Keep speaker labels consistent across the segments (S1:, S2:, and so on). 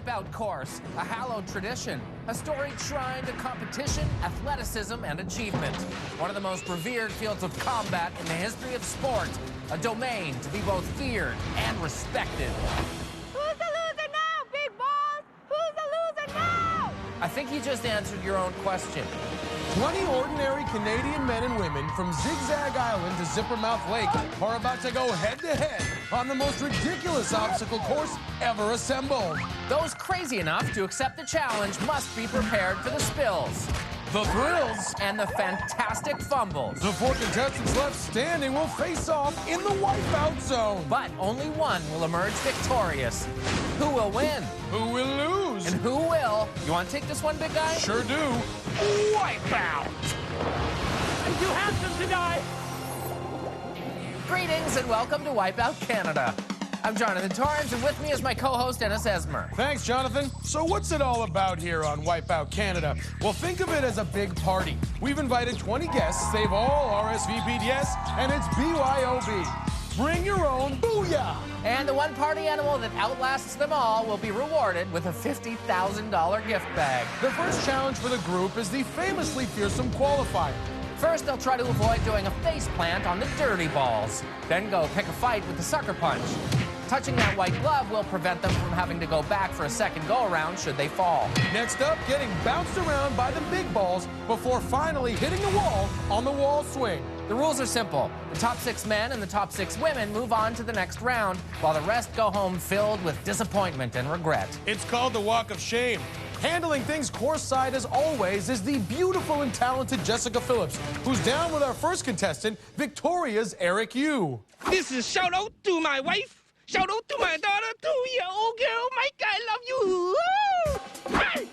S1: Wipeout course, a hallowed tradition, a storied shrine to competition, athleticism, and achievement. One of the most revered fields of combat in the history of sport, a domain to be both feared and respected.
S2: Who's the loser now, big balls? Who's the loser now?
S1: I think you just answered your own question.
S3: 20 ordinary Canadian men and women from Zigzag Island to Zippermouth Lake are about to go head-to-head on the most ridiculous obstacle course ever assembled.
S1: Those crazy enough to accept the challenge must be prepared for the spills.
S3: The thrills
S1: And the fantastic fumbles.
S3: The 4 contestants left standing will face off in the Wipeout zone.
S1: But only one will emerge victorious. Who will win?
S3: Who will lose?
S1: And who will? You want to take this one, big guy?
S3: Sure do.
S1: Wipeout!
S4: I'm too handsome to die!
S1: Greetings and welcome to Wipeout Canada. I'm Johnathan Torrens, and with me is my co-host, Ennis Esmer.
S3: Thanks, Johnathan. So what's it all about here on Wipeout Canada? Well, think of it as a big party. We've invited 20 guests. They've all RSVP'd yes, and it's BYOB. Bring your own booyah!
S1: And the one party animal that outlasts them all will be rewarded with a $50,000 gift bag.
S3: The first challenge for the group is the famously fearsome qualifier.
S1: First, they'll try to avoid doing a face plant on the dirty balls. Then go pick a fight with the sucker punch. Touching that white glove will prevent them from having to go back for a second go-around should they fall.
S3: Next up, getting bounced around by the big balls before finally hitting the wall on the wall swing.
S1: The rules are simple. The top 6 men and the top 6 women move on to the next round, while the rest go home filled with disappointment and regret.
S3: It's called the Walk of Shame. Handling things course-side as always is the beautiful and talented Jessica Phillips, who's down with our first contestant, Victoria's Eric Yu.
S4: This is shout out to my wife, shout out to my daughter, 2-year-old girl. Mike, I love you. Woo! Hey!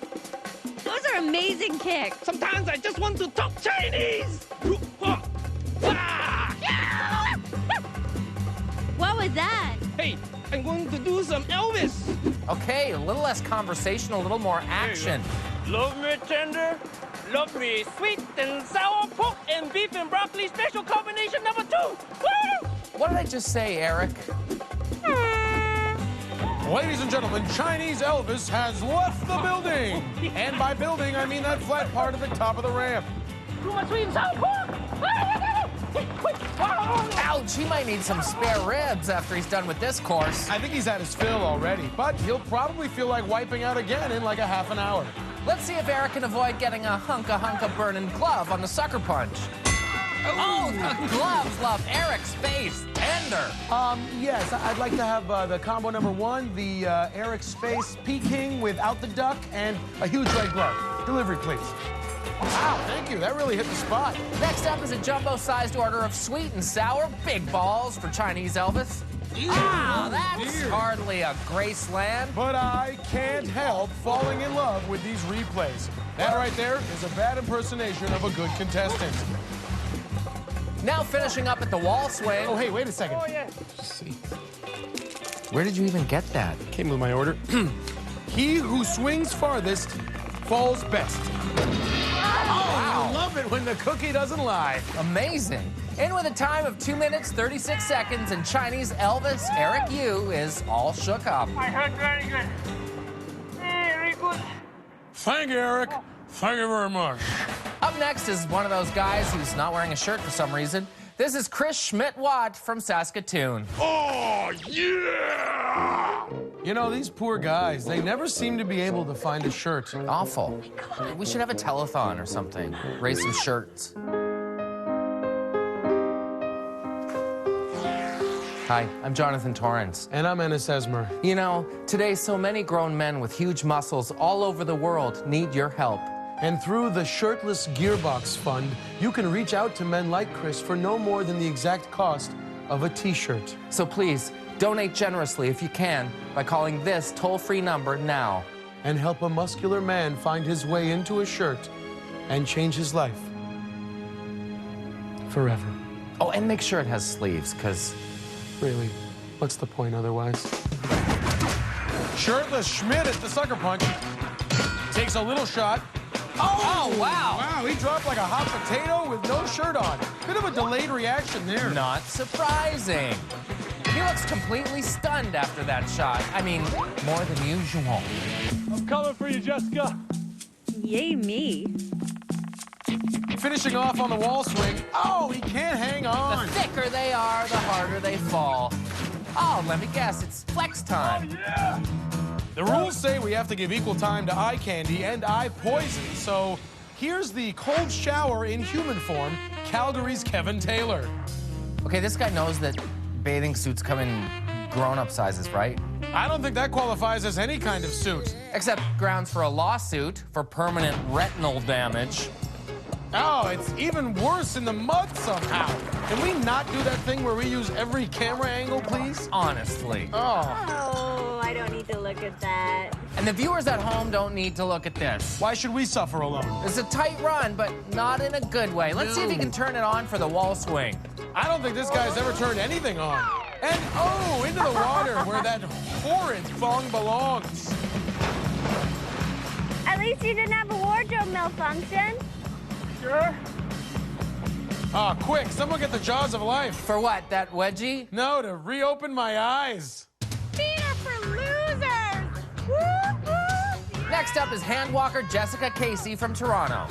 S2: Those are amazing kicks.
S4: Sometimes I just want to talk Chinese.
S2: What was that?
S4: Hey, I'm going to do some Elvis.
S1: Okay, a little less conversation, a little more action.
S4: Love me tender, love me sweet and sour pork and beef and broccoli special combination number 2. Woo!
S1: What did I just say, Eric?
S3: Ladies and gentlemen, Chinese Elvis has left the building. And by building, I mean that flat part at the top of the ramp.
S4: Too much sweet and sour pork.
S1: Ouch, he might need some spare ribs after he's done with this course.
S3: I think he's had his fill already, but he'll probably feel like wiping out again in like a half an hour.
S1: Let's see if Eric can avoid getting a hunka burning glove on the sucker punch. Oh, the gloves love Eric's face. Tender.
S3: Yes, I'd like to have the combo number 1, the Eric Space Peking without the duck, and a huge red glove. Delivery, please. Wow, thank you. That really hit the spot.
S1: Next up is a jumbo-sized order of sweet and sour big balls for Chinese Elvis. Wow, that's hardly a Graceland.
S3: But I can't help falling in love with these replays. That right there is a bad impersonation of a good contestant.
S1: Now finishing up at the wall swing.
S3: Oh, hey, wait a second.
S4: Oh, yeah.
S3: Let's see.
S1: Where did you even get that?
S3: Came with my order. He who swings farthest falls best. I love it when the cookie doesn't lie.
S1: Amazing. In with a time of 2 minutes, 36 seconds, and Chinese Elvis, Eric Yu, is all shook up.
S4: I heard very good. Very good.
S3: Thank you, Eric. Thank you very much.
S1: Up next is one of those guys who's not wearing a shirt for some reason. This is Chris Schmidt-Watt from Saskatoon.
S3: Oh, yeah! You know, these poor guys, they never seem to be able to find a shirt.
S1: Awful. We should have a telethon or something. Raise some shirts. Hi, I'm Johnathan Torrens.
S3: And I'm Ennis Esmer.
S1: You know, today so many grown men with huge muscles all over the world need your help.
S3: And through the Shirtless Gearbox Fund, you can reach out to men like Chris for no more than the exact cost of a T-shirt.
S1: So please, donate generously if you can by calling this toll-free number now.
S3: And help a muscular man find his way into a shirt and change his life. Forever.
S1: Oh, and make sure it has sleeves, because...
S3: Really, what's the point otherwise? Shirtless Schmidt at the sucker punch. Takes a little shot.
S1: Oh, wow!
S3: Wow, he dropped like a hot potato with no shirt on. Bit of a delayed reaction there.
S1: Not surprising. He looks completely stunned after that shot. I mean, more than usual.
S4: I'm coming for you, Jessica.
S2: Yay, me.
S3: Finishing off on the wall swing. Oh, he can't hang on.
S1: The thicker they are, the harder they fall. Oh, let me guess, it's flex time.
S4: Yeah.
S3: The rules say we have to give equal time to eye candy and eye poison, so here's the cold shower in human form, Calgary's Kevin Taylor.
S1: Okay, this guy knows that bathing suits come in grown-up sizes, right?
S3: I don't think that qualifies as any kind of suit.
S1: Except grounds for a lawsuit for permanent retinal damage.
S3: Oh, it's even worse in the mud somehow. Can we not do that thing where we use every camera angle, please?
S1: Honestly.
S3: Oh.
S2: Oh, I don't need to look at that.
S1: And the viewers at home don't need to look at this.
S3: Why should we suffer alone?
S1: It's a tight run, but not in a good way. Let's see if he can turn it on for the wall swing.
S3: I don't think this guy's ever turned anything on. And oh, into the water where that horrid thong belongs.
S2: At least you didn't have a wardrobe malfunction.
S4: Sure.
S3: Ah, quick, someone get the jaws of life.
S1: For what, that wedgie?
S3: No, to reopen my eyes.
S2: Feet are for losers. Woo-hoo.
S1: Next up is hand walker Jessica Casey from Toronto.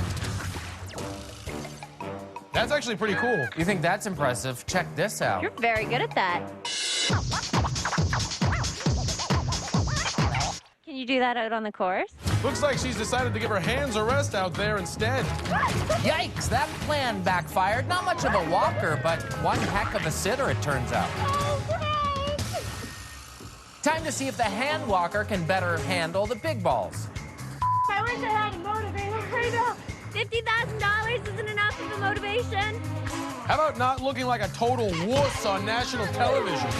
S3: That's actually pretty cool.
S1: You think that's impressive? Check this out.
S2: You're very good at that. Can you do that out on the course?
S3: Looks like she's decided to give her hands a rest out there instead.
S1: Yikes, that plan backfired. Not much of a walker, but one heck of a sitter, it turns out. Time to see if the hand walker can better handle the big balls.
S2: I wish I had a motivator right now. $50,000 isn't enough of a motivation.
S3: How about not looking like a total wuss on national television?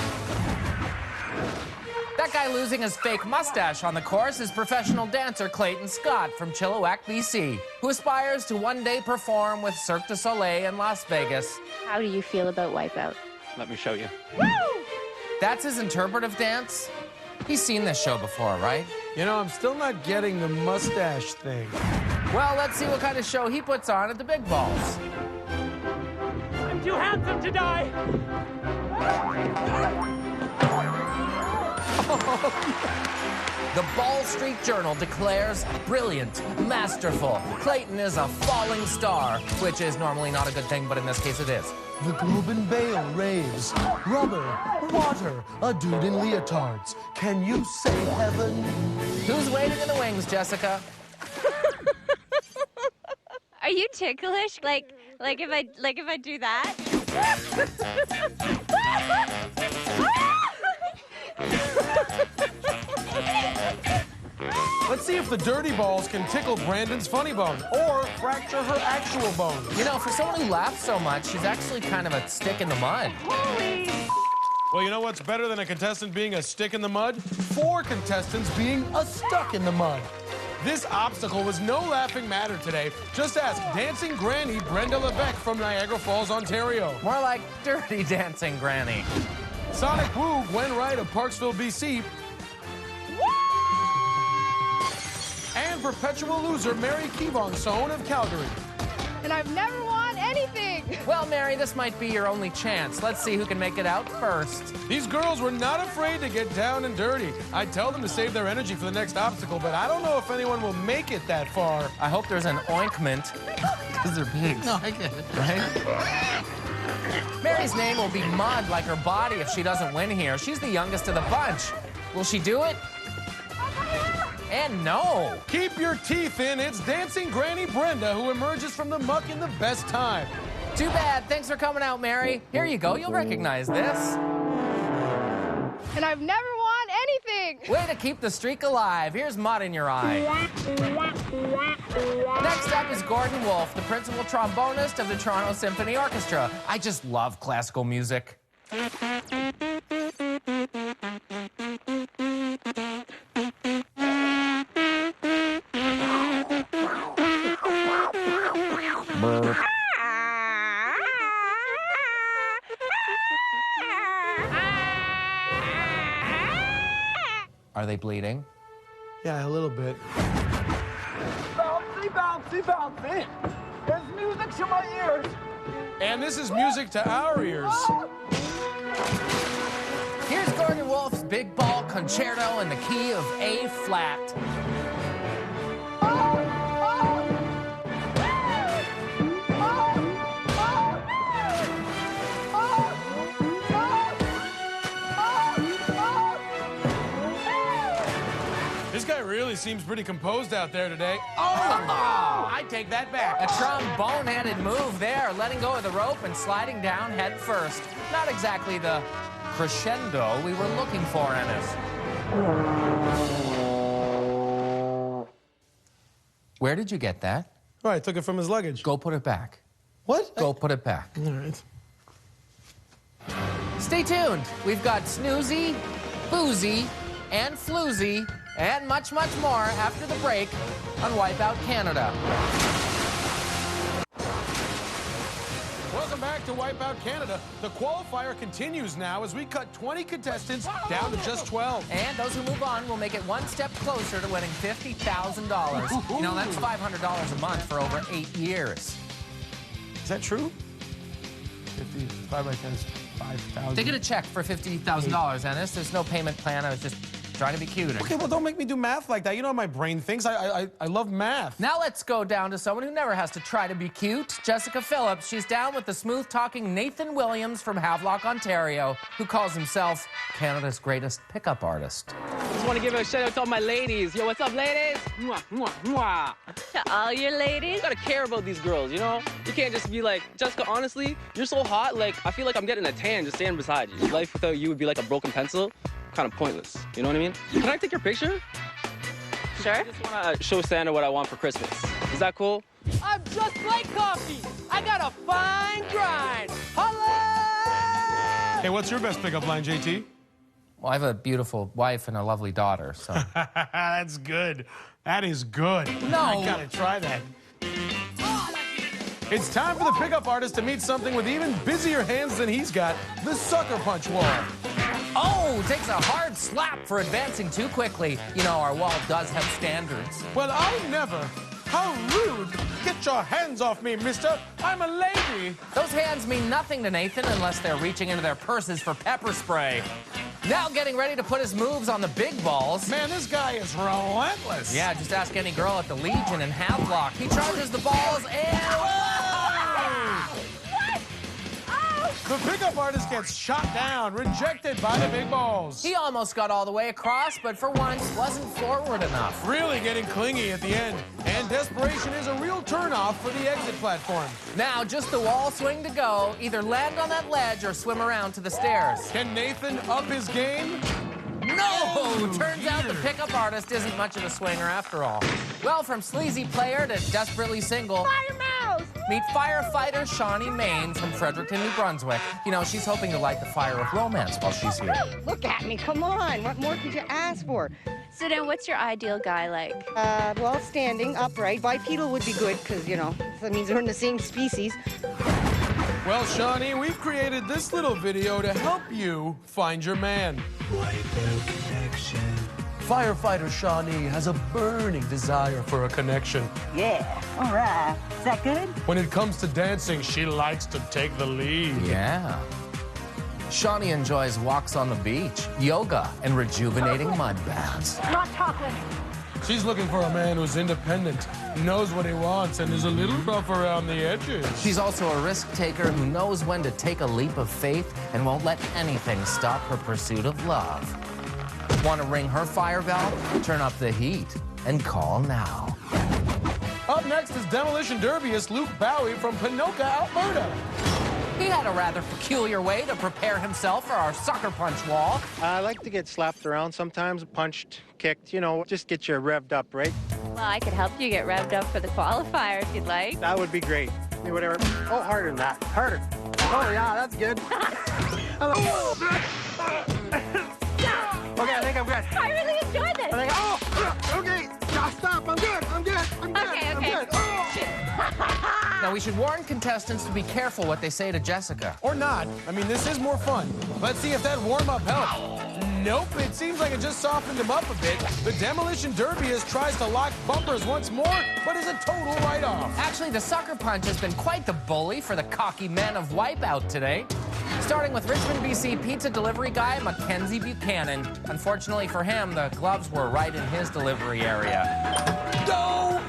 S1: That guy losing his fake mustache on the course is professional dancer Clayton Scott from Chilliwack, BC, who aspires to one day perform with Cirque du Soleil in Las Vegas.
S2: How do you feel about Wipeout?
S4: Let me show you.
S2: Woo!
S1: That's his interpretive dance? He's seen this show before, right?
S3: You know, I'm still not getting the mustache thing.
S1: Well, let's see what kind of show he puts on at the big balls.
S4: I'm too handsome to die.
S1: The Ball Street Journal declares brilliant, masterful. Clayton is a falling star, which is normally not a good thing, but in this case it is.
S3: The Globe and Bale raves. Rubber, water, a dude in leotards. Can you say heaven?
S1: Who's waiting in the wings, Jessica?
S2: Are you ticklish? Like if I do that?
S3: Let's see if the dirty balls can tickle Brandon's funny bone or fracture her actual bones.
S1: You know, for someone who laughs so much, she's actually kind of a stick in the mud.
S2: Holy.
S3: Well, you know what's better than a contestant being a stick in the mud? 4 contestants being a stuck in the mud. This obstacle was no laughing matter today. Just ask dancing granny Brenda Levesque from Niagara Falls, Ontario.
S1: More like Dirty Dancing Granny.
S3: Sonic Woo Gwen Wright of Parksville, BC. And perpetual loser Mary Kevon-Sohn of Calgary.
S2: And I've never won anything.
S1: Well, Mary, this might be your only chance. Let's see who can make it out first.
S3: These girls were not afraid to get down and dirty. I'd tell them to save their energy for the next obstacle, but I don't know if anyone will make it that far.
S1: I hope there's an ointment, because they're pigs.
S3: No, I get it.
S1: Right? Mary's name will be mud like her body if she doesn't win here. She's the youngest of the bunch. Will she do it? And no.
S3: Keep your teeth in. It's Dancing Granny Brenda who emerges from the muck in the best time.
S1: Too bad. Thanks for coming out, Mary. Here you go. You'll recognize this.
S2: And I've never won anything.
S1: Way to keep the streak alive. Here's mud in your eye. Next up is Gordon Wolfe, the principal trombonist of the Toronto Symphony Orchestra. I just love classical music. Are they bleeding?
S3: Yeah, a little bit.
S4: Bouncy, bouncy, bouncy. There's music to my ears.
S3: And this is music to our ears.
S1: Morgan Wolf's Big Ball Concerto in the key of A flat.
S3: This guy really seems pretty composed out there today.
S1: I take that back. A trombone-headed move there, letting go of the rope and sliding down head first. Not exactly the crescendo we were looking for, Ennis. Where did you get that?
S3: Oh, I took it from his luggage.
S1: Go put it back.
S3: What?
S1: Go put it back.
S3: All right.
S1: Stay tuned. We've got Snoozy, Boozy, and Floozy, and much, much more after the break on Wipeout Canada.
S3: Welcome back to Wipeout Canada. The qualifier continues now as we cut 20 contestants down to just 12.
S1: And those who move on will make it one step closer to winning $50,000. You know, that's $500 a month for over 8 years.
S3: Is that true? 55 by 10 is 5,000.
S1: They get a check for $50,000, Ennis. There's no payment plan. I was just trying to be cute.
S3: Okay, well, don't make me do math like that. You know how my brain thinks. I love math.
S1: Now let's go down to someone who never has to try to be cute. Jessica Phillips. She's down with the smooth-talking Nathan Williams from Havelock, Ontario, who calls himself Canada's greatest pickup artist.
S5: Just want to give a shout out to all my ladies. Yo, what's up, ladies? Mwah, mwah, mwah.
S2: To all your ladies?
S5: You gotta care about these girls, you know? You can't just be like, Jessica, honestly, you're so hot, like, I feel like I'm getting a tan just standing beside you. Life without you would be like a broken pencil. Kind of pointless. You know what I mean? Can I take your picture?
S2: Sure.
S5: I just want to show Santa what I want for Christmas. Is that cool?
S4: I'm just like coffee. I got a fine grind. Holla!
S3: Hey, what's your best pickup line, JT?
S1: Well, I have a beautiful wife and a lovely daughter, so...
S3: That's good. That is good.
S1: No.
S3: I gotta try that. It's time for the pickup artist to meet something with even busier hands than he's got, the sucker punch wall.
S1: Oh, takes a hard slap for advancing too quickly. You know, our wall does have standards.
S3: Well, I never. How rude. Get your hands off me, mister. I'm a lady.
S1: Those hands mean nothing to Nathan unless they're reaching into their purses for pepper spray. Now getting ready to put his moves on the big balls.
S3: Man, this guy is relentless.
S1: Yeah, just ask any girl at the Legion in Havelock. He charges the balls and...
S3: The pickup artist gets shot down, rejected by the big balls.
S1: He almost got all the way across, but for once wasn't forward enough.
S3: Really getting clingy at the end. And desperation is a real turnoff for the exit platform.
S1: Now just the wall swing to go. Either land on that ledge or swim around to the stairs.
S3: Can Nathan up his game?
S1: No! Turns out the pickup artist isn't much of a swinger after all. Well, from sleazy player to desperately single,
S2: Fire mouse!
S1: meet firefighter Shawnee Main from Fredericton, New Brunswick. You know, she's hoping to light the fire of romance while she's here.
S6: Look at me, come on. What more could you ask for?
S2: So then what's your ideal guy like?
S6: Well, standing, upright. Bipedal would be good, because, you know, that means we're in the same species.
S3: Well, Shawnee, we've created this little video to help you find your man. Firefighter Shawnee has a burning desire for a connection.
S6: Yeah, all right. Is that good?
S3: When it comes to dancing, she likes to take the lead.
S1: Yeah. Shawnee enjoys walks on the beach, yoga, and rejuvenating mud baths.
S2: Not chocolate.
S3: She's looking for a man who's independent, knows what he wants, and is a little rough around the edges.
S1: She's also a risk taker who knows when to take a leap of faith and won't let anything stop her pursuit of love. Want to ring her fire bell? Turn up the heat and call now.
S3: Up next is demolition derbyist Luke Bowie from Pinoka, Alberta.
S1: He had a rather peculiar way to prepare himself for our sucker punch wall.
S7: I like to get slapped around sometimes, punched, kicked, you know, just get you revved up, right?
S2: Well, I could help you get revved up for the qualifier if you'd like.
S7: That would be great. Hey, whatever. Oh, harder than that. Harder. Oh, yeah, that's good. Okay, I think I'm good.
S2: I really enjoyed this.
S7: I think, oh, okay. Stop. I'm good. I'm good. I'm good.
S2: Okay.
S7: I'm good. Oh.
S1: Now, we should warn contestants to be careful what they say to Jessica.
S3: Or not. I mean, this is more fun. Let's see if that warm-up helped. Nope, it seems like it just softened him up a bit. The demolition derbyist tries to lock bumpers once more, but is a total write-off.
S1: Actually, the sucker punch has been quite the bully for the cocky men of Wipeout today. Starting with Richmond, BC pizza delivery guy Mackenzie Buchanan. Unfortunately for him, the gloves were right in his delivery area.
S3: No!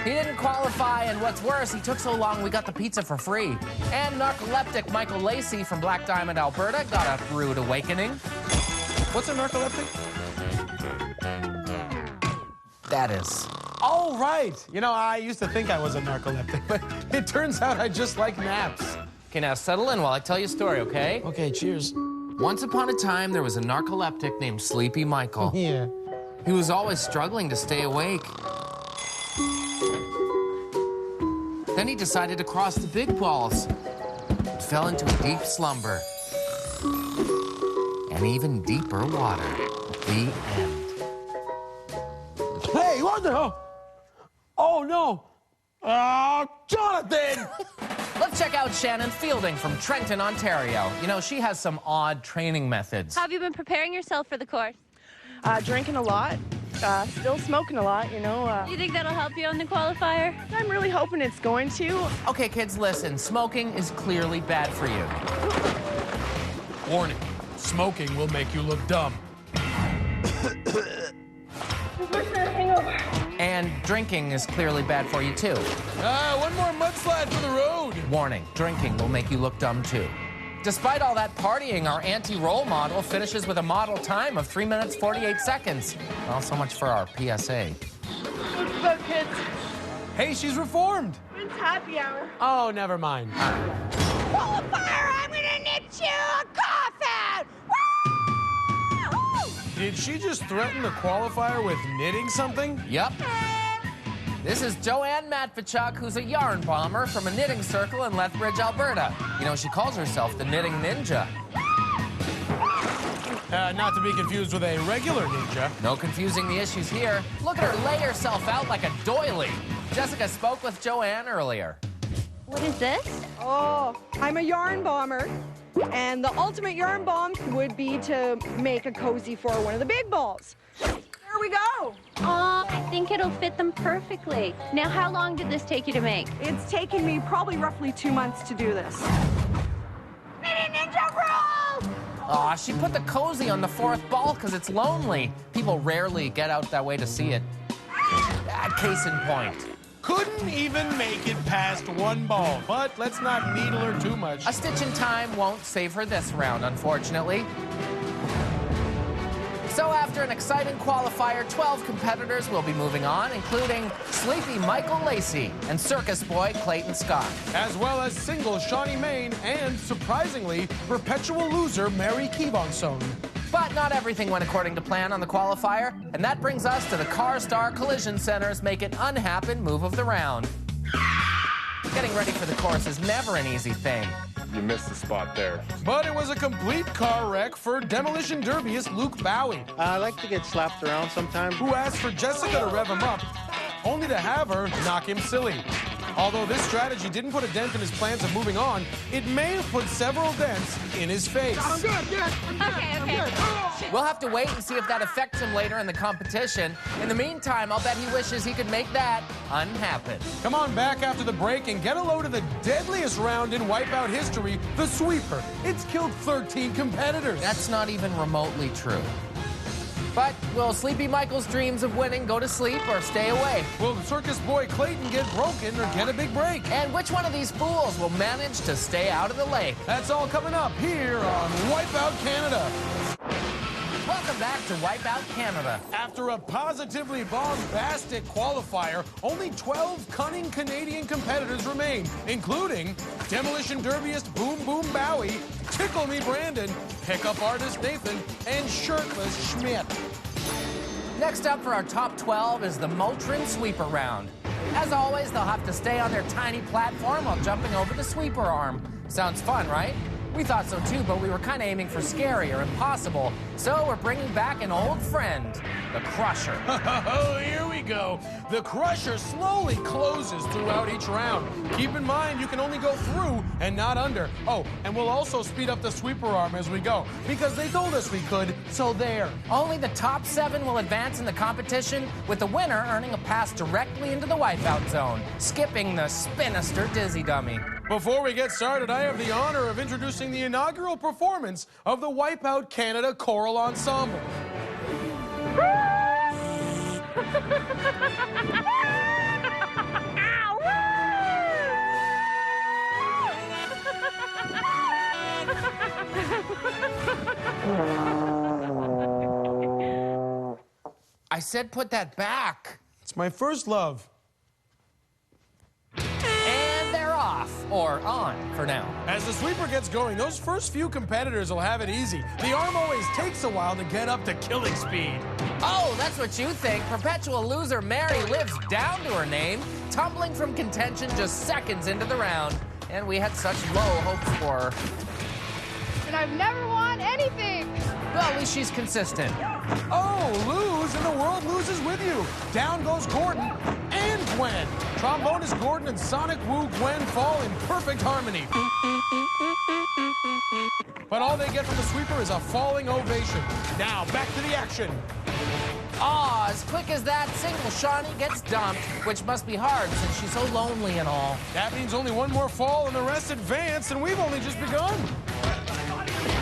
S1: He didn't qualify, and what's worse, he took so long we got the pizza for free. And narcoleptic Michael Lacey from Black Diamond, Alberta got a rude awakening.
S3: What's a narcoleptic?
S1: That is.
S3: Oh, right. You know, I used to think I was a narcoleptic, but it turns out I just like naps.
S1: Okay, now settle in while I tell you a story, okay?
S3: Okay, cheers.
S1: Once upon a time, there was a narcoleptic named Sleepy Michael.
S3: Yeah.
S1: He was always struggling to stay awake. Then he decided to cross the big balls. Fell into a deep slumber. And even deeper water. The end.
S3: Hey, what the hell? Oh, no. Johnathan!
S1: Let's check out Shannon Fielding from Trenton, Ontario. You know, she has some odd training methods.
S2: How have you been preparing yourself for the course?
S8: Drinking a lot, still smoking a lot, you know.
S2: You think that'll help you on the qualifier?
S8: I'm really hoping it's going to.
S1: Okay, kids, listen. Smoking is clearly bad for you.
S3: Warning, smoking will make you look dumb.
S1: And drinking is clearly bad for you, too.
S3: One more mudslide for the road.
S1: Warning, drinking will make you look dumb, too. Despite all that partying, our anti-role model finishes with a model time of 3 minutes, 48 seconds. Well, so much for our PSA.
S8: What's up, kids?
S3: Hey, she's reformed.
S8: It's happy hour.
S3: Oh, never mind.
S8: Qualifier, I'm gonna knit you a coffin! Woo!
S3: Did she just threaten the qualifier with knitting something?
S1: Yep. This is Joanne Matvichuk, who's a yarn bomber from a knitting circle in Lethbridge, Alberta. You know, she calls herself the Knitting Ninja.
S3: Not to be confused with a regular ninja.
S1: No confusing the issues here. Look at her lay herself out like a doily. Jessica spoke with Joanne earlier.
S2: What is this?
S6: Oh, I'm a yarn bomber. And the ultimate yarn bomb would be to make a cozy for one of the big balls. There we go.
S2: Oh, I think it'll fit them perfectly. Now, how long did this take you to make?
S6: It's taken me probably roughly 2 months to do this.
S2: Knitting Ninja Roll!
S1: Aw, she put the cozy on the fourth ball because it's lonely. People rarely get out that way to see it. Case in point.
S3: Couldn't even make it past one ball, but let's not needle her too much.
S1: A stitch in time won't save her this round, unfortunately. So after an exciting qualifier, 12 competitors will be moving on, including Sleepy Michael Lacey and circus boy Clayton Scott.
S3: As well as single Shawnee Main and, surprisingly, perpetual loser Mary Kevonson.
S1: But not everything went according to plan on the qualifier, and that brings us to the Car Star Collision Center's Make It Unhappen move of the round. Getting ready for the course is never an easy thing.
S9: You missed the spot there.
S3: But it was a complete car wreck for demolition derbyist Luke Bowie,
S7: I like to get slapped around sometimes.
S3: who asked for Jessica to rev him up, only to have her knock him silly. Although this strategy didn't put a dent in his plans of moving on, it may have put several dents in his face.
S2: Okay.
S1: We'll have to wait and see if that affects him later in the competition. In the meantime, I'll bet he wishes he could make that unhappen.
S3: Come on back after the break and get a load of the deadliest round in Wipeout history, the sweeper. It's killed 13 competitors.
S1: That's not even remotely true. But will Sleepy Michael's dreams of winning go to sleep or stay away?
S3: Will circus boy Clayton get broken or get a big break?
S1: And which one of these fools will manage to stay out of the lake?
S3: That's all coming up here on Wipeout Canada.
S1: Welcome back to Wipeout Canada.
S3: After a positively bombastic qualifier, only 12 cunning Canadian competitors remain, including demolition derbyist Boom Boom Bowie, Tickle Me Brandon, pickup artist Nathan, and shirtless Schmidt.
S1: Next up for our top 12 is the Motrin Sweeper Round. As always, they'll have to stay on their tiny platform while jumping over the sweeper arm. Sounds fun, right? We thought so too, but we were kind of aiming for scary or impossible, so we're bringing back an old friend. the Crusher.
S3: Oh, here we go. The Crusher slowly closes throughout each round. Keep in mind, you can only go through and not under. Oh, and we'll also speed up the sweeper arm as we go, because they told us we could, so there.
S1: Only the top 7 will advance in the competition, with the winner earning a pass directly into the Wipeout zone, skipping the Spinister Dizzy Dummy.
S3: Before we get started, I have the honor of introducing the inaugural performance of the Wipeout Canada Choral Ensemble.
S1: I said put that back.
S3: It's my first love.
S1: And they're off, or on for now.
S3: As the sweeper gets going, those first few competitors will have it easy. The arm always takes a while to get up to killing speed.
S1: Oh, that's what you think. Perpetual loser Mary lives down to her name, tumbling from contention just seconds into the round. And we had such low hopes for her.
S8: And I've never won anything.
S1: Well, at least she's consistent.
S3: Oh, lose, and the world loses with you. Down goes Gordon and Gwen. Trombonist Gordon and Sonic Woo Gwen fall in perfect harmony. But all they get from the sweeper is a falling ovation. Now, back to the action.
S1: Ah, as quick as that, single Shawnee gets dumped, which must be hard since she's so lonely and all.
S3: That means only one more fall and the rest advance, and we've only just begun.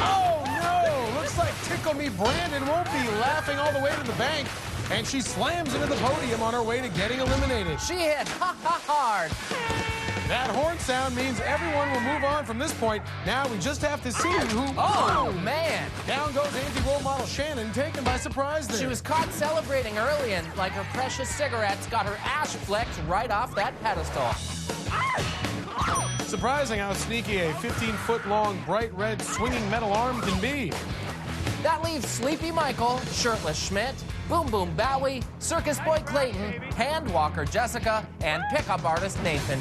S3: Oh, no! Looks like Tickle Me Brandon won't be laughing all the way to the bank, and she slams into the podium on her way to getting eliminated.
S1: She hit hard.
S3: That horn sound means everyone will move on from this point. Now we just have to see who...
S1: Oh, man.
S3: Down goes anti-role model Shannon, taken by surprise there.
S1: She was caught celebrating early, and like her precious cigarettes, got her ash flecked right off that pedestal.
S3: Surprising how sneaky a 15-foot-long, bright red, swinging metal arm can be.
S1: That leaves Sleepy Michael, Shirtless Schmidt, Boom Boom Bowie, Circus Boy Clayton, Hand Walker Jessica, and pickup artist Nathan.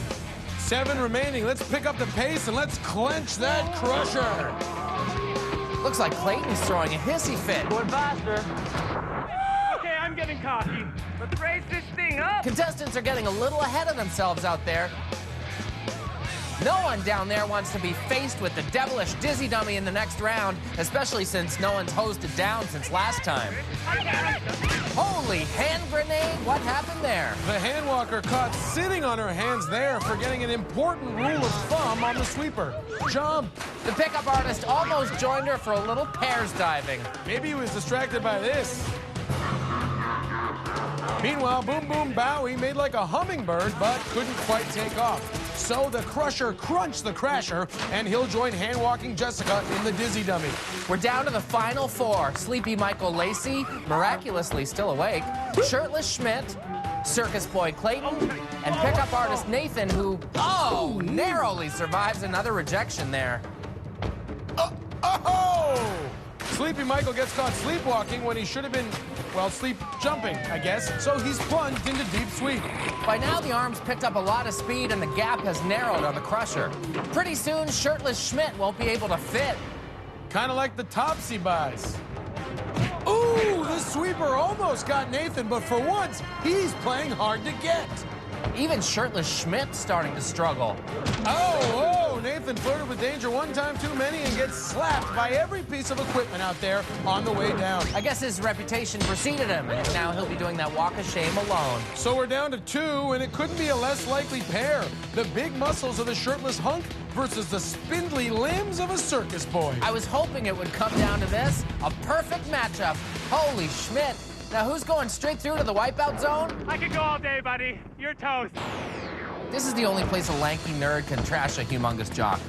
S3: 7 remaining. Let's pick up the pace and let's clench that Crusher.
S1: Looks like Clayton's throwing a hissy fit.
S4: Going faster. Okay, I'm getting cocky. Let's raise this thing up.
S1: Contestants are getting a little ahead of themselves out there. No one down there wants to be faced with the devilish Dizzy Dummy in the next round, especially since no one's hosted down since last time. Holy hand grenade, what happened there?
S3: The hand walker caught sitting on her hands there, forgetting an important rule of thumb on the sweeper. Jump.
S1: The pickup artist almost joined her for a little pairs diving.
S3: Maybe he was distracted by this. Meanwhile, Boom Boom Bowie made like a hummingbird, but couldn't quite take off. So the Crusher crunched the Crasher, and he'll join hand-walking Jessica in the Dizzy Dummy.
S1: We're down to the final 4. Sleepy Michael Lacey, miraculously still awake, Shirtless Schmidt, Circus Boy Clayton, and pickup artist Nathan, who, narrowly survives another rejection there.
S3: Oh! Sleepy Michael gets caught sleepwalking when he should have been, well, sleep jumping, I guess. So he's plunged into deep sweep.
S1: By now, the arm's picked up a lot of speed and the gap has narrowed on the Crusher. Pretty soon, Shirtless Schmidt won't be able to fit.
S3: Kind of like the Topsy buys. Ooh, the sweeper almost got Nathan, but for once, he's playing hard to get.
S1: Even Shirtless Schmidt's starting to struggle.
S3: Oh, Nathan flirted with danger one time too many and gets slapped by every piece of equipment out there on the way down.
S1: I guess his reputation preceded him, and now he'll be doing that walk of shame alone.
S3: So we're down to 2, and it couldn't be a less likely pair. The big muscles of the shirtless hunk versus the spindly limbs of a circus boy.
S1: I was hoping it would come down to this. A perfect matchup. Holy Schmidt. Now who's going straight through to the Wipeout zone?
S4: I could go all day, buddy. You're toast.
S1: This is the only place a lanky nerd can trash a humongous jock.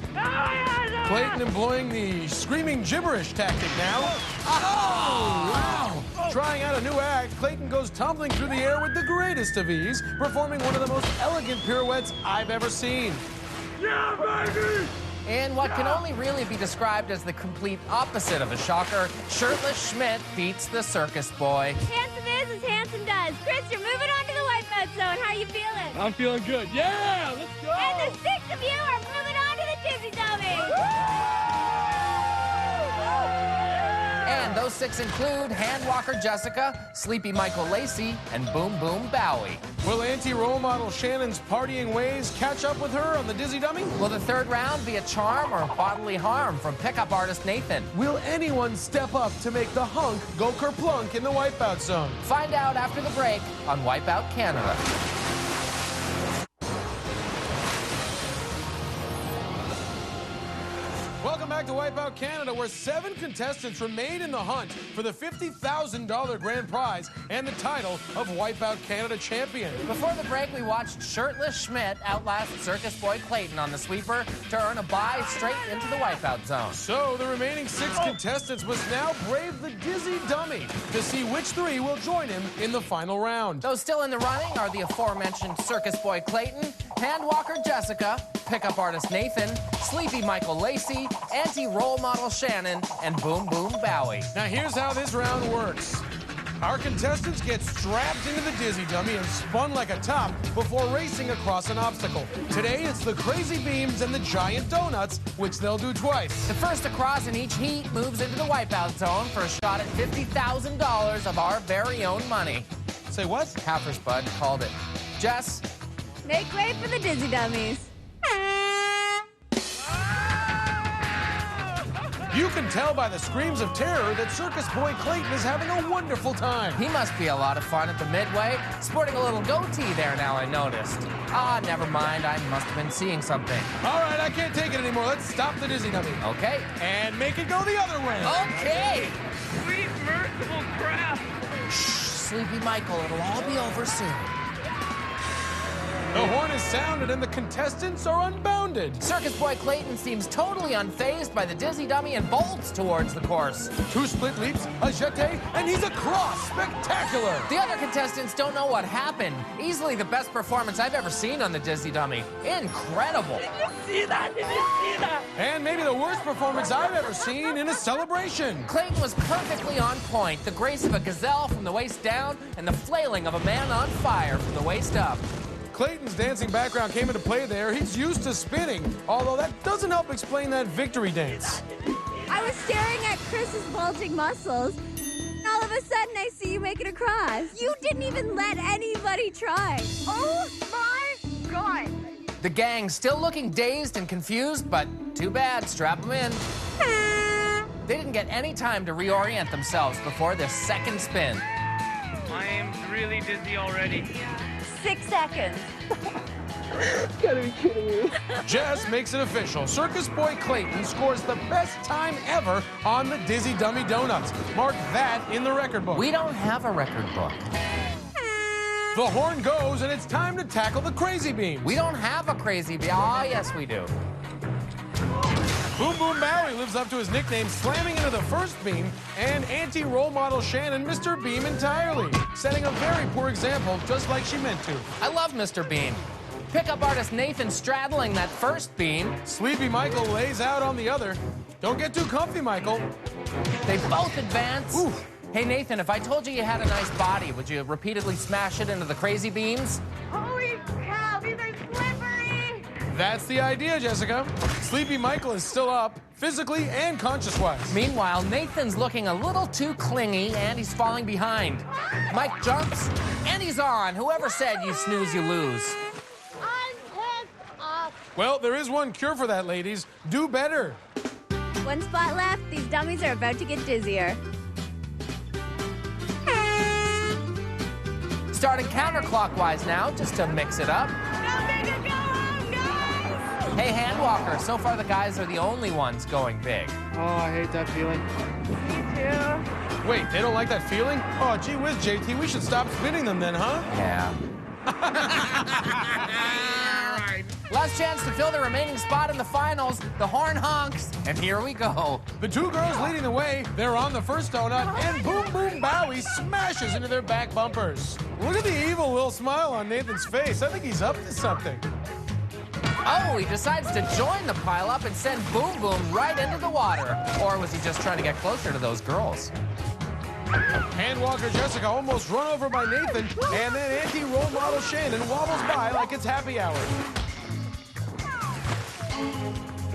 S3: Clayton employing the screaming gibberish tactic now. Oh, wow! Trying out a new act, Clayton goes tumbling through the air with the greatest of ease, performing one of the most elegant pirouettes I've ever seen.
S4: Yeah, baby!
S1: In what can only really be described as the complete opposite of a shocker, Shirtless Schmidt beats the circus boy.
S2: Handsome is as handsome does. Chris, you're moving on to the Wipeout zone. How you feeling?
S4: I'm feeling good. Yeah, let's go!
S2: And the 6 of you are moving on to the Dizzy Dummy.
S1: And those 6 include Hand Walker Jessica, Sleepy Michael Lacey, and Boom Boom Bowie.
S3: Will anti-role model Shannon's partying ways catch up with her on the Dizzy Dummy?
S1: Will the 3rd round be a charm or bodily harm from pickup artist Nathan?
S3: Will anyone step up to make the hunk go kerplunk in the Wipeout zone?
S1: Find out after the break on Wipeout Canada.
S3: Welcome back to Wipeout Canada, where 7 contestants remain in the hunt for the $50,000 grand prize and the title of Wipeout Canada champion.
S1: Before the break, we watched shirtless Schmidt outlast Circus Boy Clayton on the sweeper to earn a bye straight into the Wipeout zone.
S3: So the remaining 6 contestants must now brave the Dizzy Dummy to see which 3 will join him in the final round.
S1: Those still in the running are the aforementioned Circus Boy Clayton, Hand Walker Jessica, pickup artist Nathan, Sleepy Michael Lacey, anti-role model Shannon, and Boom Boom Bowie.
S3: Now here's how this round works. Our contestants get strapped into the Dizzy Dummy and spun like a top before racing across an obstacle. Today, it's the crazy beams and the giant donuts, which they'll do twice.
S1: The first to cross in each heat moves into the Wipeout zone for a shot at $50,000 of our very own money.
S3: Say what?
S1: Halfers Bud called it. Jess?
S2: Make way for the Dizzy Dummies.
S3: You can tell by the screams of terror that Circus Boy Clayton is having a wonderful time.
S1: He must be a lot of fun at the midway. Sporting a little goatee there now, I noticed. Ah, never mind. I must have been seeing something.
S3: All right, I can't take it anymore. Let's stop the Dizzy Dummy.
S1: Okay.
S3: And make it go the other way.
S1: Okay.
S4: Sweet, merciful crap.
S1: Shh, Sleepy Michael. It'll all be over soon.
S3: The horn is sounded and the contestants are unbounded.
S1: Circus Boy Clayton seems totally unfazed by the Dizzy Dummy and bolts towards the course.
S3: 2 split leaps, a jeté, and he's across. Spectacular.
S1: The other contestants don't know what happened. Easily the best performance I've ever seen on the Dizzy Dummy. Incredible.
S4: Did you see that? Did you see that?
S3: And maybe the worst performance I've ever seen in a celebration.
S1: Clayton was perfectly on point. The grace of a gazelle from the waist down and the flailing of a man on fire from the waist up.
S3: Clayton's dancing background came into play there. He's used to spinning, although that doesn't help explain that victory dance.
S2: I was staring at Chris's bulging muscles, and all of a sudden I see you make it across. You didn't even let anybody try. Oh my God.
S1: The gang still looking dazed and confused, but too bad, strap them in. They didn't get any time to reorient themselves before this second spin.
S4: I am really dizzy already.
S2: 6 seconds.
S8: Gotta be kidding me.
S3: Jess makes it official. Circus Boy Clayton scores the best time ever on the Dizzy Dummy Donuts. Mark that in the record book.
S1: We don't have a record book.
S3: The horn goes, and it's time to tackle the crazy beam.
S1: We don't have a crazy beam. Ah, yes, we do.
S3: Boom Boom Bowie lives up to his nickname, slamming into the first beam, and anti-role model Shannon Mr. Beam entirely, setting a very poor example, just like she meant to.
S1: I love Mr. Beam. Pickup artist Nathan straddling that first beam.
S3: Sleepy Michael lays out on the other. Don't get too comfy, Michael.
S1: They both advance.
S3: Ooh.
S1: Hey, Nathan, if I told you you had a nice body, would you repeatedly smash it into the crazy beams?
S2: Holy cow, these are slippery.
S3: That's the idea, Jessica. Sleepy Michael is still up, physically and conscious-wise.
S1: Meanwhile, Nathan's looking a little too clingy, and he's falling behind. Mike jumps, and he's on. Whoever said you snooze, you lose.
S2: I'm pissed off.
S3: Well, there is one cure for that, ladies. Do better.
S2: 1 spot left. These dummies are about to get dizzier.
S1: Starting counterclockwise now, just to mix it up.
S2: No bigger go home, guys!
S1: Hey, Handwalker, so far the guys are the only ones going big.
S7: Oh, I hate that feeling.
S8: Me too.
S3: Wait, they don't like that feeling? Oh, gee whiz, JT, we should stop spinning them then, huh?
S1: Yeah. Last chance to fill the remaining spot in the finals. The horn honks, and here we go.
S3: The 2 girls leading the way, they're on the first donut, and Boom Boom Bowie smashes into their back bumpers. Look at the evil little smile on Nathan's face. I think he's up to something.
S1: Oh, he decides to join the pileup and send Boom Boom right into the water. Or was he just trying to get closer to those girls?
S3: Handwalker Jessica almost run over by Nathan, and then anti-role model Shannon wobbles by like it's happy hour.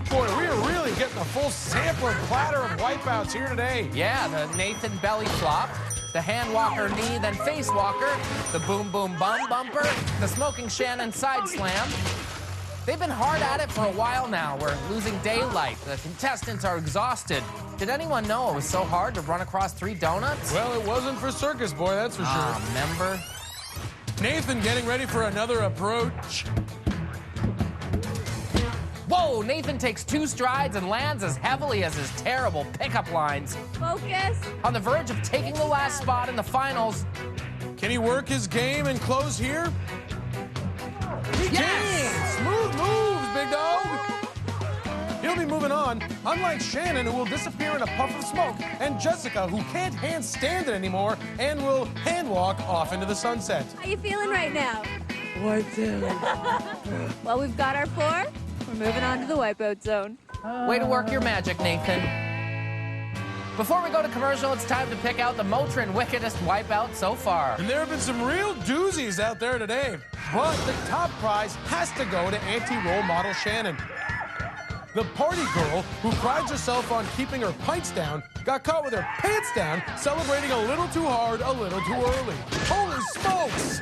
S3: Boy, we are really getting a full sampler platter of wipeouts here today.
S1: Yeah, the Nathan belly flop, the hand walker knee, then face walker, the boom boom bum bumper, the smoking Shannon side slam. They've been hard at it for a while now. We're losing daylight. The contestants are exhausted. Did anyone know it was so hard to run across 3 donuts?
S3: Well, it wasn't for Circus Boy, that's for sure.
S1: Remember?
S3: Nathan getting ready for another approach.
S1: Whoa, Nathan takes 2 strides and lands as heavily as his terrible pickup lines.
S2: Focus.
S1: On the verge of taking the last spot in the finals.
S3: Can he work his game and close here? He
S1: Yes!
S3: can! Smooth moves, big dog! He'll be moving on, unlike Shannon, who will disappear in a puff of smoke, and Jessica, who can't handstand it anymore and will hand walk off into the sunset.
S2: How you feeling right now?
S8: What's it?
S2: Well, we've got our 4. We're moving on to the wipeout zone.
S1: Way to work your magic, Nathan. Before we go to commercial, it's time to pick out the Motrin wickedest wipeout so far.
S3: And there have been some real doozies out there today, but the top prize has to go to anti-role model Shannon. The party girl, who prides herself on keeping her pints down, got caught with her pants down, celebrating a little too hard, a little too early. Holy smokes!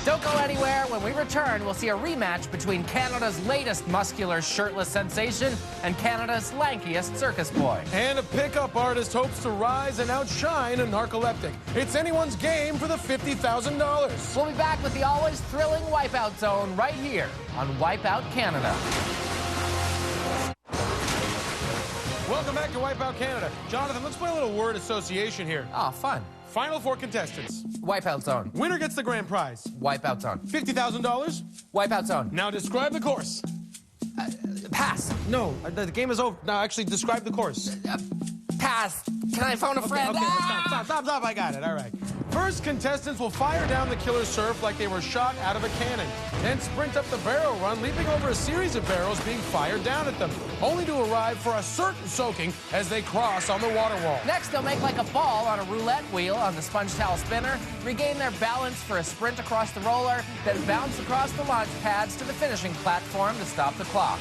S1: Don't go anywhere. When we return, we'll see a rematch between Canada's latest muscular shirtless sensation and Canada's lankiest circus boy.
S3: And a pickup artist hopes to rise and outshine a narcoleptic. It's anyone's game for the $50,000.
S1: We'll be back with the always thrilling Wipeout Zone right here on Wipeout Canada.
S3: Welcome back to Wipeout Canada. Johnathan, let's play a little word association here.
S1: Oh, fun.
S3: Final 4 contestants.
S1: Wipeout Zone.
S3: Winner gets the grand prize.
S1: Wipeout Zone.
S3: $50,000.
S1: Wipeout Zone.
S3: Now describe the course.
S1: Pass.
S3: No, the game is over. Now actually describe the course.
S1: Pass. Can I phone a friend?
S3: Okay, stop. I got it. All right. First, contestants will fire down the killer surf like they were shot out of a cannon, then sprint up the barrel run, leaping over a series of barrels being fired down at them, only to arrive for a certain soaking as they cross on the water wall.
S1: Next, they'll make like a ball on a roulette wheel on the sponge towel spinner, regain their balance for a sprint across the roller, then bounce across the launch pads to the finishing platform to stop the clock.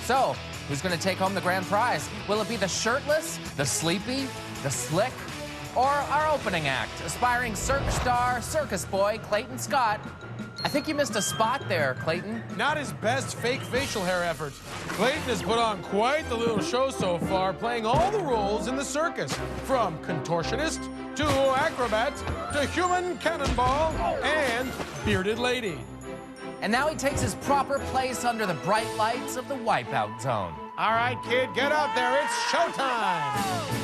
S1: So, who's going to take home the grand prize? Will it be the shirtless, the sleepy, the slick, or our opening act, aspiring cirque star, circus boy, Clayton Scott? I think you missed a spot there, Clayton.
S3: Not his best fake facial hair effort. Clayton has put on quite the little show so far, playing all the roles in the circus, from contortionist to acrobat to human cannonball and bearded lady.
S1: And now he takes his proper place under the bright lights of the Wipeout Zone.
S3: All right, kid, get out there. It's showtime.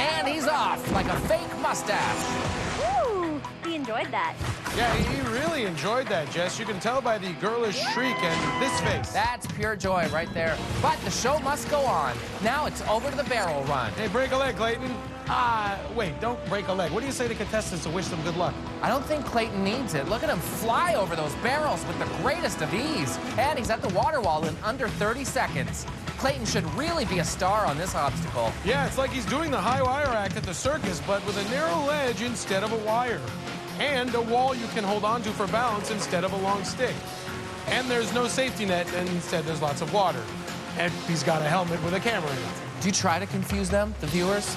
S1: And he's off like a fake mustache.
S2: Woo! He enjoyed that.
S3: Yeah, he really enjoyed that, Jess. You can tell by the girlish shriek and this face.
S1: That's pure joy right there. But the show must go on. Now it's over to the barrel run.
S3: Hey, break a leg, Clayton. Wait, don't break a leg. What do you say to contestants to wish them good luck?
S1: I don't think Clayton needs it. Look at him fly over those barrels with the greatest of ease. And he's at the water wall in under 30 seconds. Clayton should really be a star on this obstacle.
S3: Yeah, it's like he's doing the high wire act at the circus, but with a narrow ledge instead of a wire. And a wall you can hold onto for balance instead of a long stick. And there's no safety net, and instead there's lots of water. And he's got a helmet with a camera in it.
S1: Do you try to confuse them, the viewers?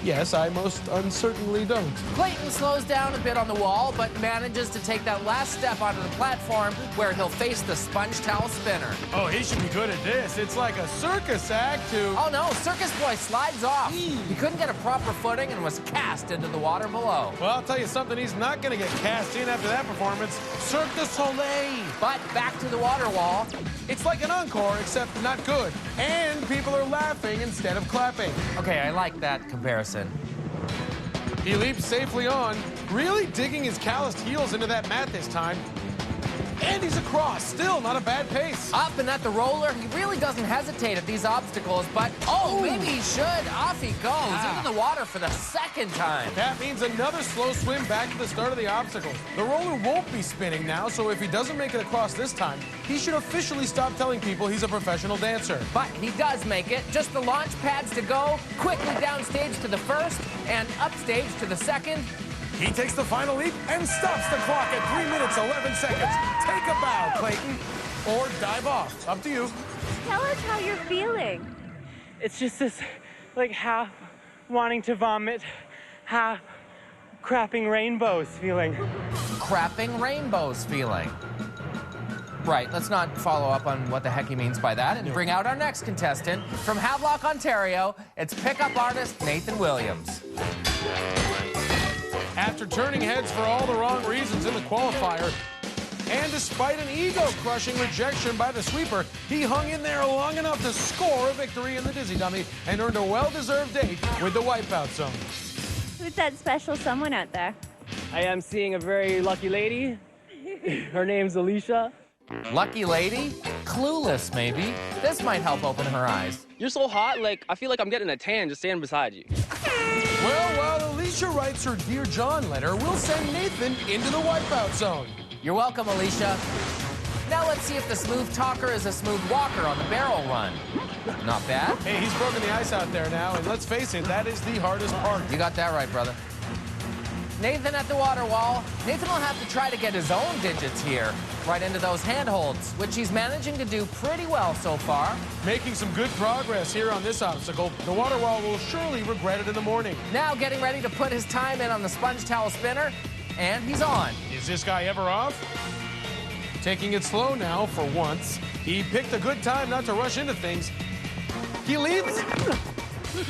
S3: Yes, I most uncertainly don't.
S1: Clayton slows down a bit on the wall, but manages to take that last step onto the platform where he'll face the sponge towel spinner.
S3: Oh, he should be good at this. It's like a circus act to...
S1: Oh no, Circus Boy slides off. He couldn't get a proper footing and was cast into the water below.
S3: Well, I'll tell you something, he's not going to get cast in after that performance. Cirque du Soleil.
S1: But back to the water wall.
S3: It's like an encore, except not good. And people are laughing instead of clapping.
S1: Okay, I like that comparison.
S3: He leaps safely on, really digging his calloused heels into that mat this time. And he's across, still not a bad pace.
S1: Up and at the roller, he really doesn't hesitate at these obstacles, but maybe he should. Off he goes into the water for the second time.
S3: That means another slow swim back to the start of the obstacle. The roller won't be spinning now, so if he doesn't make it across this time, he should officially stop telling people he's a professional dancer.
S1: But he does make it. Just the launch pads to go, quickly downstage to the first, and upstage to the second.
S3: He takes the final leap and stops the clock at 3 minutes, 11 seconds. Take a bow, Clayton, or dive off. Up to you.
S2: Tell us how you're feeling.
S4: It's just this, like, half wanting to vomit, half crapping rainbows feeling.
S1: Crapping rainbows feeling. Right, let's not follow up on what the heck he means by that and bring out our next contestant. From Havelock, Ontario, it's pickup artist Nathan Williams.
S3: After turning heads for all the wrong reasons in the qualifier, and despite an ego-crushing rejection by the sweeper, he hung in there long enough to score a victory in the Dizzy Dummy and earned a well-deserved date with the Wipeout Zone.
S2: Who's that special someone out there?
S4: I am seeing a very lucky lady. Her name's Alicia.
S1: Lucky lady? Clueless, maybe. This might help open her eyes.
S5: You're so hot, like, I feel like I'm getting a tan just standing beside you.
S3: Well, while Alicia writes her Dear John letter, we'll send Nathan into the Wipeout Zone.
S1: You're welcome, Alicia. Now let's see if the smooth talker is a smooth walker on the barrel run. Not bad.
S3: Hey, he's broken the ice out there now, and let's face it, that is the hardest part.
S1: You got that right, brother. Nathan at the water wall. Nathan will have to try to get his own digits here, right into those handholds, which he's managing to do pretty well so far.
S3: Making some good progress here on this obstacle. The water wall will surely regret it in the morning.
S1: Now getting ready to put his time in on the sponge towel spinner, and he's on.
S3: Is this guy ever off? Taking it slow now for once. He picked a good time not to rush into things. He leaps.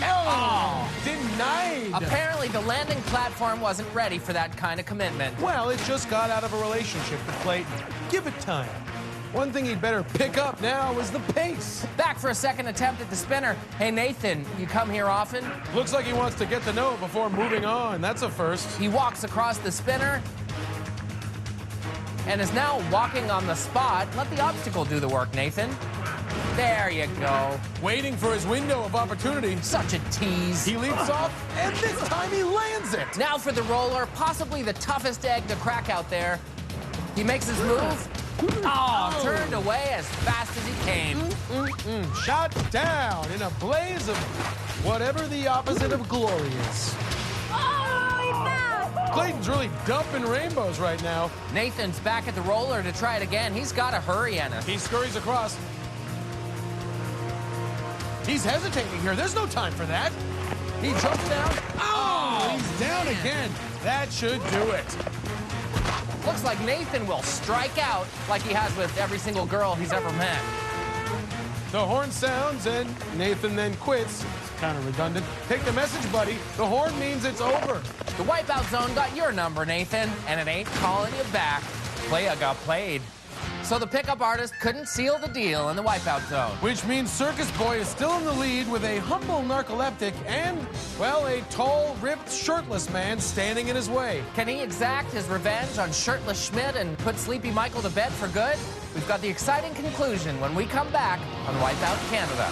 S3: Oh, denied.
S1: Apparently, the landing platform wasn't ready for that kind of commitment.
S3: Well, it just got out of a relationship with Clayton. Give it time. One thing he'd better pick up now is the pace.
S1: Back for a second attempt at the spinner. Hey, Nathan, you come here often?
S3: Looks like he wants to get to know it before moving on. That's a first.
S1: He walks across the spinner and is now walking on the spot. Let the obstacle do the work, Nathan. There you go.
S3: Waiting for his window of opportunity.
S1: Such a tease.
S3: He leaps off, and this time he lands it.
S1: Now for the roller, possibly the toughest egg to crack out there. He makes his move. Oh, turned away as fast as he came.
S3: Shot down in a blaze of whatever the opposite of glory is.
S2: Oh, he fell!
S3: Clayton's really dumping rainbows right now.
S1: Nathan's back at the roller to try it again. He's got to hurry, Ennis.
S3: He scurries across. He's hesitating here. There's no time for that. He jumps down. Oh, he's down again. That should do it.
S1: Looks like Nathan will strike out like he has with every single girl he's ever met.
S3: The horn sounds, and Nathan then quits. It's kind of redundant. Take the message, buddy. The horn means it's over.
S1: The Wipeout Zone got your number, Nathan, and it ain't calling you back. Playa got played. So the pickup artist couldn't seal the deal in the Wipeout Zone.
S3: Which means Circus Boy is still in the lead with a humble narcoleptic and, well, a tall, ripped, shirtless man standing in his way.
S1: Can he exact his revenge on shirtless Schmidt and put Sleepy Michael to bed for good? We've got the exciting conclusion when we come back on Wipeout Canada.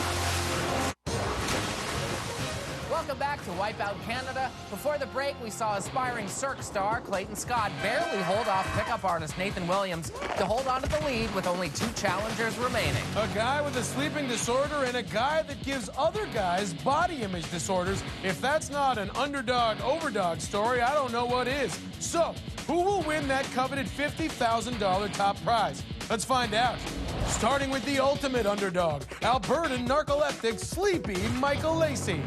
S1: Welcome back to Wipeout Canada. Before the break, we saw aspiring Cirque star Clayton Scott barely hold off pickup artist Nathan Williams to hold on to the lead with only 2 challengers remaining.
S3: A guy with a sleeping disorder and a guy that gives other guys body image disorders. If that's not an underdog-overdog story, I don't know what is. So, who will win that coveted $50,000 top prize? Let's find out. Starting with the ultimate underdog, Albertan narcoleptic Sleepy Michael Lacey.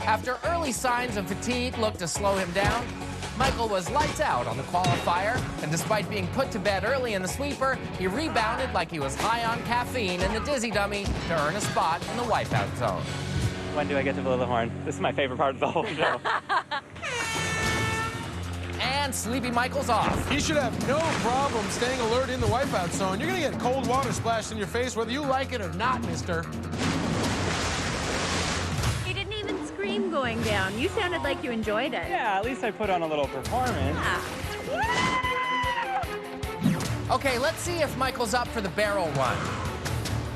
S1: After early signs of fatigue looked to slow him down, Michael was lights out on the qualifier, and despite being put to bed early in the sweeper, he rebounded like he was high on caffeine in the Dizzy Dummy to earn a spot in the Wipeout Zone.
S4: When do I get to blow the horn? This is my favorite part of the whole show.
S1: And Sleepy Michael's off.
S3: He should have no problem staying alert in the Wipeout Zone. You're gonna get cold water splashed in your face whether you like it or not, mister.
S2: Going down. You sounded like you enjoyed it.
S4: Yeah, at least I put on a little performance.
S2: Yeah.
S1: Okay, let's see if Michael's up for the barrel run.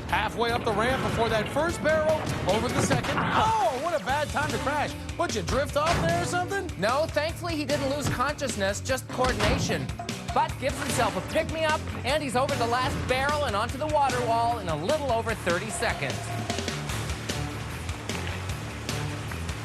S3: Halfway up the ramp before that first barrel, over the second. Oh, what a bad time to crash. What, you drift off there or something?
S1: No, thankfully he didn't lose consciousness, just coordination. But gives himself a pick-me-up, and he's over the last barrel and onto the water wall in a little over 30 seconds.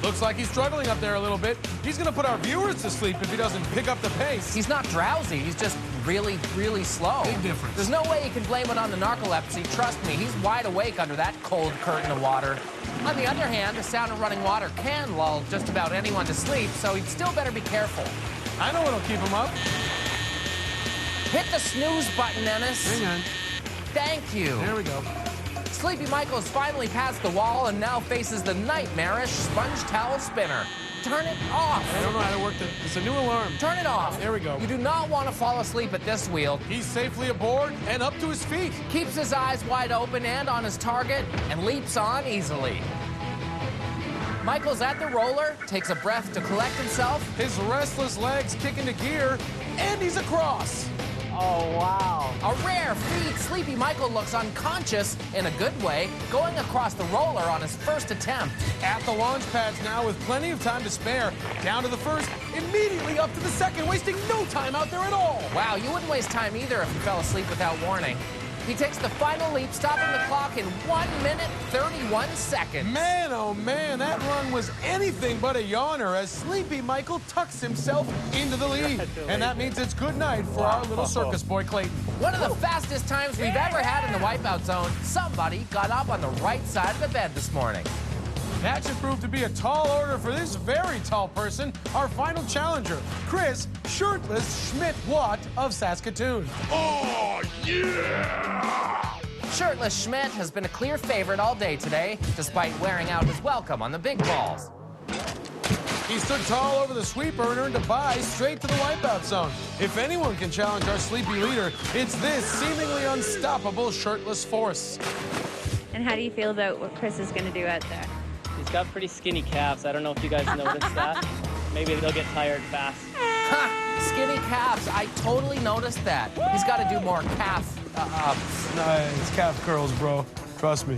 S3: Looks like he's struggling up there a little bit. He's going to put our viewers to sleep if he doesn't pick up the pace.
S1: He's not drowsy. He's just really, really slow.
S3: Big difference.
S1: There's no way you can blame it on the narcolepsy. Trust me, he's wide awake under that cold curtain of water. On the other hand, the sound of running water can lull just about anyone to sleep, so he'd still better be careful.
S3: I know what'll keep him up.
S1: Hit the snooze button, Ennis.
S3: Hang on.
S1: Thank you.
S3: There we go.
S1: Sleepy Michael's finally passed the wall and now faces the nightmarish sponge towel spinner. Turn it off.
S3: I don't know how to work it's a new alarm.
S1: Turn it off.
S3: There we go.
S1: You do not want to fall asleep at this wheel.
S3: He's safely aboard and up to his feet.
S1: Keeps his eyes wide open and on his target and leaps on easily. Michael's at the roller, takes a breath to collect himself.
S3: His restless legs kick into gear, and he's across.
S1: Oh, wow. A rare feat. Sleepy Michael looks unconscious, in a good way, going across the roller on his first attempt.
S3: At the launch pads now with plenty of time to spare. Down to the first, immediately up to the second, wasting no time out there at all.
S1: Wow, you wouldn't waste time either if you fell asleep without warning. He takes the final leap, stopping the clock in 1 minute, 31 seconds.
S3: Man, oh man, that run was anything but a yawner as Sleepy Michael tucks himself into the lead. And that means it's good night for our little circus boy, Clayton.
S1: One of the fastest times we've ever had in the Wipeout zone. Somebody got up on the right side of the bed this morning.
S3: That should prove to be a tall order for this very tall person, our final challenger, Chris Shirtless Schmidt-Watt of Saskatoon.
S9: Oh, yeah!
S1: Shirtless Schmidt has been a clear favorite all day today, despite wearing out his welcome on the big balls.
S3: He stood tall over the sweeper and earned a bye straight to the Wipeout zone. If anyone can challenge our sleepy leader, it's this seemingly unstoppable shirtless force.
S2: And how do you feel about what Chris is going to do out there?
S4: He's got pretty skinny calves. I don't know if you guys noticed that. Maybe they'll get tired fast.
S1: Ha! Skinny calves. I totally noticed that. He's got to do more calf
S3: Nice calf curls, bro. Trust me.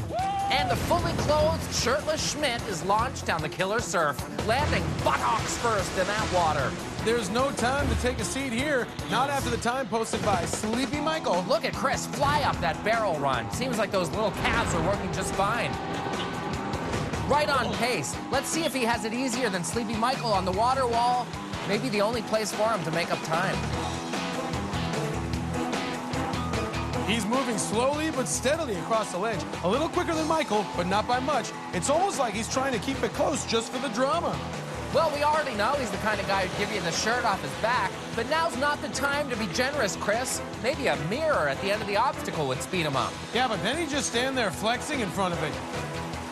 S1: And the fully clothed, shirtless Schmidt is launched down the killer surf, landing buttocks first in that water.
S3: There's no time to take a seat here, not after the time posted by Sleepy Michael.
S1: Look at Chris fly up that barrel run. Seems like those little calves are working just fine. Right on pace. Let's see if he has it easier than Sleepy Michael on the water wall. Maybe the only place for him to make up time.
S3: He's moving slowly but steadily across the ledge. A little quicker than Michael, but not by much. It's almost like he's trying to keep it close just for the drama.
S1: Well, we already know he's the kind of guy who'd give you the shirt off his back, but now's not the time to be generous, Chris. Maybe a mirror at the end of the obstacle would speed him up.
S3: Yeah, but then he just stand there flexing in front of it.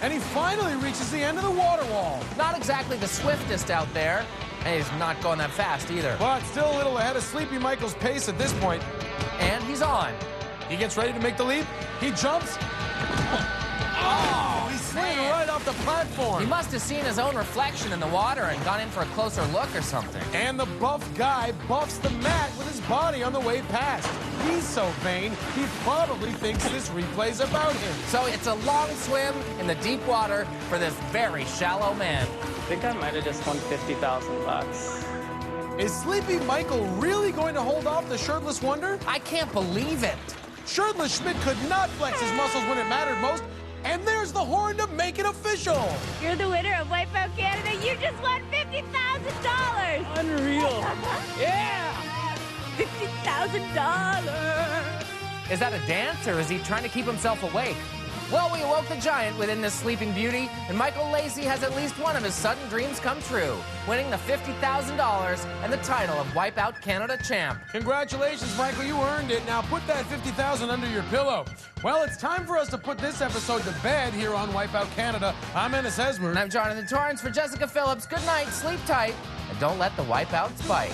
S3: And he finally reaches the end of the water wall.
S1: Not exactly the swiftest out there, and he's not going that fast either.
S3: But still a little ahead of Sleepy Michael's pace at this point.
S1: And he's on.
S3: He gets ready to make the leap. He jumps. Oh, he's slid right off the platform.
S1: He must have seen his own reflection in the water and gone in for a closer look or something.
S3: And the buff guy buffs the mat with his body on the way past. He's so vain, he probably thinks this replay's about him.
S1: So it's a long swim in the deep water for this very shallow man.
S4: I think I might have just won $50,000.
S3: Is Sleepy Michael really going to hold off the shirtless wonder?
S1: I can't believe it.
S3: Shirtless Schmidt could not flex his muscles when it mattered most. And there's the horn to make it official.
S2: You're the winner of Wipeout Canada. You just won $50,000.
S4: Unreal. Yeah!
S2: $50,000.
S1: Is that a dance, or is he trying to keep himself awake? Well, we awoke the giant within this sleeping beauty, and Michael Lacey has at least one of his sudden dreams come true, winning the $50,000 and the title of Wipeout Canada champ.
S3: Congratulations, Michael, you earned it. Now put that $50,000 under your pillow. Well, it's time for us to put this episode to bed here on Wipeout Canada. I'm Ennis Esmer.
S1: And I'm Johnathan Torrens for Jessica Phillips. Good night, sleep tight, and don't let the wipeouts bite.